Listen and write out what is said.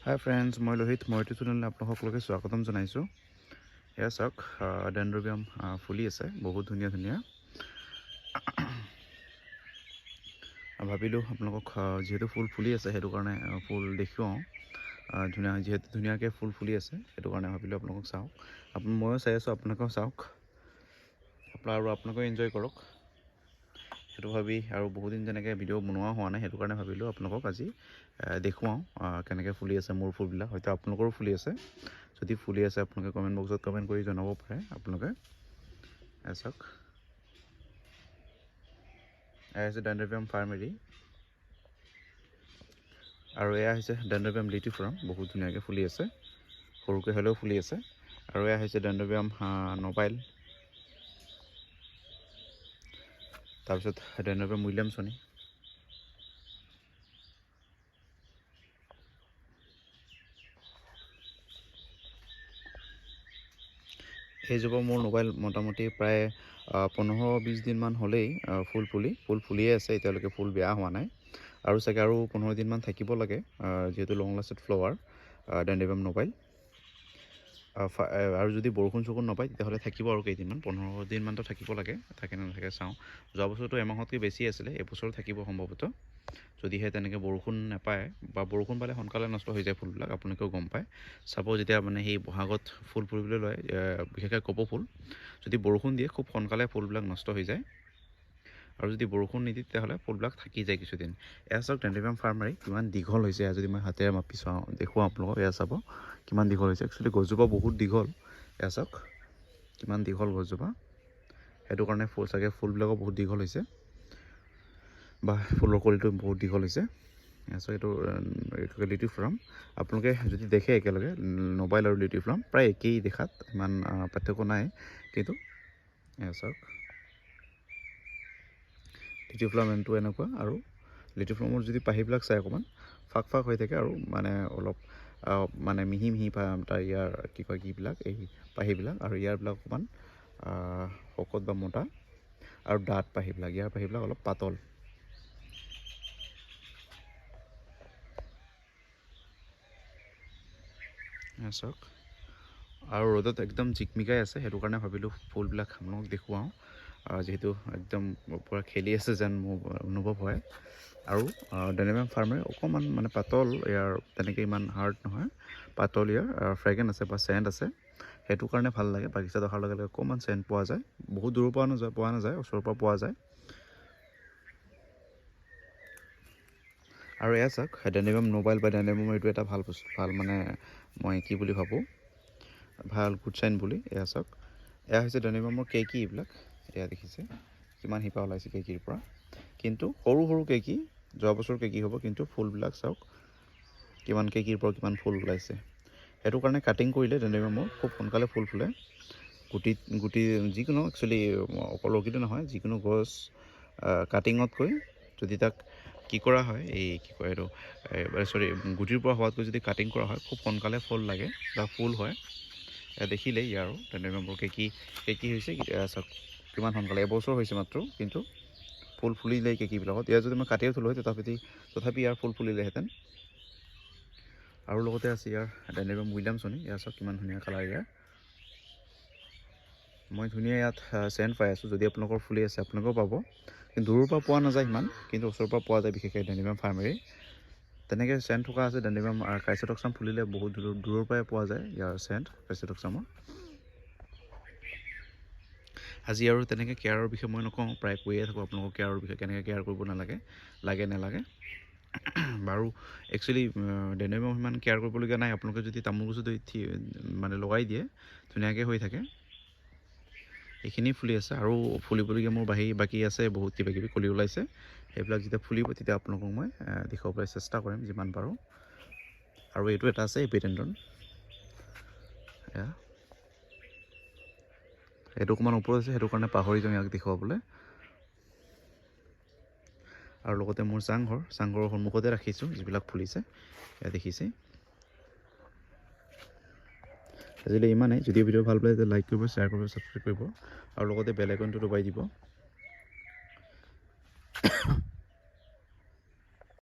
Hi friends, মই লোহিত মই এইটো চেনেললৈ আপোনাক সকলোকে স্বাগতম জনাইছোঁ। এয়া চাওক ডেনড্ৰবিয়াম ফুলি আছে, বহুত ধুনীয়া ধুনীয়া। ভাবিলোঁ আপোনালোকক যিহেতু ফুল ফুলি আছে সেইটো কাৰণে ফুল দেখুৱাওঁ। যিহেতু ধুনীয়াকৈ ফুল ফুলি আছে সেইটো কাৰণে ভাবিলোঁ আপোনালোকক চাওক। ময়ো চাই আছোঁ, আপোনালোকেও চাওক আৰু আপোনালোকেও এনজয় কৰক সেইটো ভাবি। আৰু বহুত দিন যেনেকৈ ভিডিঅ' বনোৱা হোৱা নাই সেইটো কাৰণে ভাবিলোঁ আপোনালোকক আজি দেখুৱাওঁ কেনেকৈ ফুলি আছে মোৰ ফুলবিলাক। হয়তো আপোনালোকৰো ফুলি আছে, যদি ফুলি আছে আপোনালোকে কমেণ্ট বক্সত কমেণ্ট কৰি জনাব পাৰে। আপোনালোকে চাওক, এয়া হৈছে ডেনড্ৰবিয়াম ফাৰ্মেৰী আৰু এয়া হৈছে ডেনড্ৰবিয়াম লিটিফ্ৰম, বহুত ধুনীয়াকৈ ফুলি আছে, সৰুকৈ হ'লেও ফুলি আছে। আৰু এয়া হৈছে ডেনড্ৰবিয়াম নবাইল, তাৰপিছত ডেনড্ৰবিয়াম উইলিয়ামছনি, এইজোপা মোৰ মোবাইল মোটামুটি প্ৰায় 15-20 দিনমান হ'লেই ফুল ফুলিয়ে আছে, এতিয়ালৈকে ফুল বেয়া হোৱা নাই। আৰু চাগে আৰু 15 দিনমান থাকিব লাগে, যিহেতু লং লাষ্টেড ফ্লাৱাৰ ডেনড্ৰবিয়াম নবাইল। আৰু যদি বৰষুণ চৰষুণ নাপায় তেতিয়াহ'লে থাকিব আৰু কেইদিনমান, 15 দিনমানতো থাকিব লাগে, থাকে নে নাথাকে চাওঁ। যোৱা বছৰটো এমাহতকৈ বেছি আছিলে, এইবছৰো থাকিব সম্ভৱতঃ, যদিহে তেনেকৈ বৰষুণ নাপায় বা বৰষুণ পালে সোনকালে নষ্ট হৈ যায় ফুলবিলাক, আপোনালোকেও গম পায়। চাব যেতিয়া মানে সেই বহাগত ফুল ফুলিবলৈ লয়, বিশেষকৈ কপৌ ফুল, যদি বৰষুণ দিয়ে খুব সোনকালে ফুলবিলাক নষ্ট হৈ যায়। আৰু যদি বৰষুণ নিদিয়ে তেতিয়াহ'লে ফুলবিলাক থাকি যায় কিছুদিন। এয়া চাওক ডেনড্ৰবিয়াম ফাৰ্মাৰী কিমান দীঘল হৈছে, এয়া যদি মই হাতেৰে মাপি চাওঁ দেখুৱাওঁ আপোনালোকক, এয়া চাব কিমান দীঘল হৈছে। একচুৱেলি গছজোপা বহুত দীঘল, এয়া চাওক কিমান দীঘল গছজোপা, সেইটো কাৰণে চাগে ফুলবিলাকো বহুত দীঘল হৈছে বা ফুলৰ কলিটো বহুত দীঘল হৈছে। চাওক এইটো লিটিফ্ৰম, আপোনালোকে যদি দেখে একেলগে নবাইল আৰু লিটিফ্ৰম প্ৰায় একেই দেখাত, ইমান পাৰ্থক্য নাই। কিন্তু এয়া চাওক লিটিফ্ৰম এনটো এনেকুৱা, আৰু লিটিফ্ৰমৰ যদি পাহিবিলাক চাই অকণমান ফাক ফাক হৈ থাকে, আৰু মানে অলপ মানে মিহি মিহি তাৰ ইয়াৰ কিবিলাক এই পাহিবিলাক, আৰু ইয়াৰবিলাক অকণমান শকত বা মোটা, আৰু ডাঠ পাহিবিলাক, ইয়াৰ পাহিবিলাক অলপ পাতল। চাওক, আৰু ৰ'দত একদম জিকমিকাই আছে, সেইটো কাৰণে ভাবিলোঁ ফুলবিলাক আপোনালোকক দেখুৱাওঁ, যিহেতু একদম পূৰা খেলি আছে যেন মোৰ অনুভৱ হয়। আৰু ডেনড্ৰবিয়াম ফাৰ্মাৰী অকণমান মানে পাতল, ইয়াৰ তেনেকৈ ইমান হাৰ্ড নহয়, পাতল, ইয়াৰ ফ্ৰেগ্ৰেন্স আছে বা চেণ্ট আছে, সেইটো কাৰণে ভাল লাগে। বাগিচাত অহাৰ লগে লগে অকণমান চেণ্ট পোৱা যায়, বহুত দূৰৰ পৰা পোৱা নাযায়, ওচৰৰ পৰা পোৱা যায়। আৰু এয়া চাওক ডেনড্ৰবিয়াম নবাইল বা ডেনড্ৰবিয়াম, এইটো এটা ভাল মানে মই কি বুলি ভাবোঁ, ভাল গুড চাইন বুলি। এয়া চাওক, এয়া হৈছে ডেনড্ৰবিয়ামৰ কেকি, এইবিলাক এয়া দেখিছে কিমান শিপা ওলাইছে কেকিৰ পৰা, কিন্তু সৰু সৰু কেকি, যোৱা বছৰ কেকি হ'ব, কিন্তু ফুলবিলাক চাওক কিমান কেকিৰ পৰা কিমান ফুল ওলাইছে। সেইটো কাৰণে কাটিং কৰিলে ডেনড্ৰবিয়ামৰ খুব সোনকালে ফুল ফুলে। গুটি যিকোনো, একচুৱেলি অকল অৰ্কিডে নহয়, যিকোনো গছ কাটিঙতকৈ যদি তাক কি কৰা হয়, এই কি কয় এইটো গুটিৰ পৰা হোৱাতকৈ যদি কাটিং কৰা হয়, খুব সোনকালে ফুল লাগে বা ফুল হয়। দেখিলেই ইয়াৰো ডেনড্ৰবিয়ামৰ কেকি হৈছে, চাওক কিমান সোনকালে, এবছৰ হৈছে মাত্ৰ, কিন্তু ফুল ফুলিলেই কেকিবিলাকত। ইয়াৰ যদি মই কাটিও থলোঁ হয় তথাপি ইয়াৰ ফুল ফুলিলেহেঁতেন। আৰু লগতে আছে ইয়াৰ ডেনড্ৰবিয়াম উইলিয়ামছনি, ইয়াৰ চাওক কিমান ধুনীয়া কালাৰ ইয়াৰ। মই ধুনীয়া ইয়াত চেণ্ট পাই আছোঁ, যদি আপোনালোকৰ ফুলি আছে আপোনালোকেও পাব, কিন্তু দূৰৰ পৰা পোৱা নাযায় সিমান, কিন্তু ওচৰৰ পৰা পোৱা যায়, বিশেষকৈ ডেনড্ৰবিয়াম ফাৰ্মাৰী। তেনেকৈ চেণ্ট থকা আছে ডেনড্ৰবিয়াম ক্ৰাইচেটক্সাম ফুলিলে বহুত দূৰৰ পৰাই পোৱা যায় ইয়াৰ চেণ্ট ক্ৰাইচেটক্সামৰ। আজি আৰু তেনেকৈ কেয়াৰৰ বিষয়ে মই নকওঁ, প্ৰায় কৈয়ে থাকোঁ আপোনালোকক কেয়াৰৰ বিষয়ে, কেনেকৈ কেয়াৰ কৰিব নালাগে। বাৰু একচুৱেলি ডেনড্ৰবিয়াম সিমান কেয়াৰ কৰিবলগীয়া নাই, আপোনালোকে যদি তামোল গছত মানে লগাই দিয়ে ধুনীয়াকৈ হৈ থাকে। এইখিনি ফুলি আছে, আৰু ফুলিবলগীয়া মোৰ বাকী আছে, বহুত কিবাকিবি কলি ওলাইছে, সেইবিলাক যেতিয়া ফুলিব তেতিয়া আপোনালোকক মই দেখুৱাবলৈ চেষ্টা কৰিম যিমান পাৰোঁ। আৰু এইটো এটা আছে এপিডেণ্ড্ৰন, এয়া এইটো অকণমান ওপৰত আছে, সেইটো কাৰণে পাহৰি যাওঁ ইয়াক দেখুৱাবলৈ। আৰু লগতে মোৰ চাংঘৰৰ সন্মুখতে ৰাখিছোঁ যিবিলাক ফুলিছে, এয়া দেখিছে। আজিলৈ ইমানেই, যদি ভিডিঅ' ভাল পায় তেতিয়া লাইক কৰিব, শ্বেয়াৰ কৰিব, ছাবস্ক্ৰাইব কৰিব, আৰু লগতে বেল আইকনটো দবাই দিব।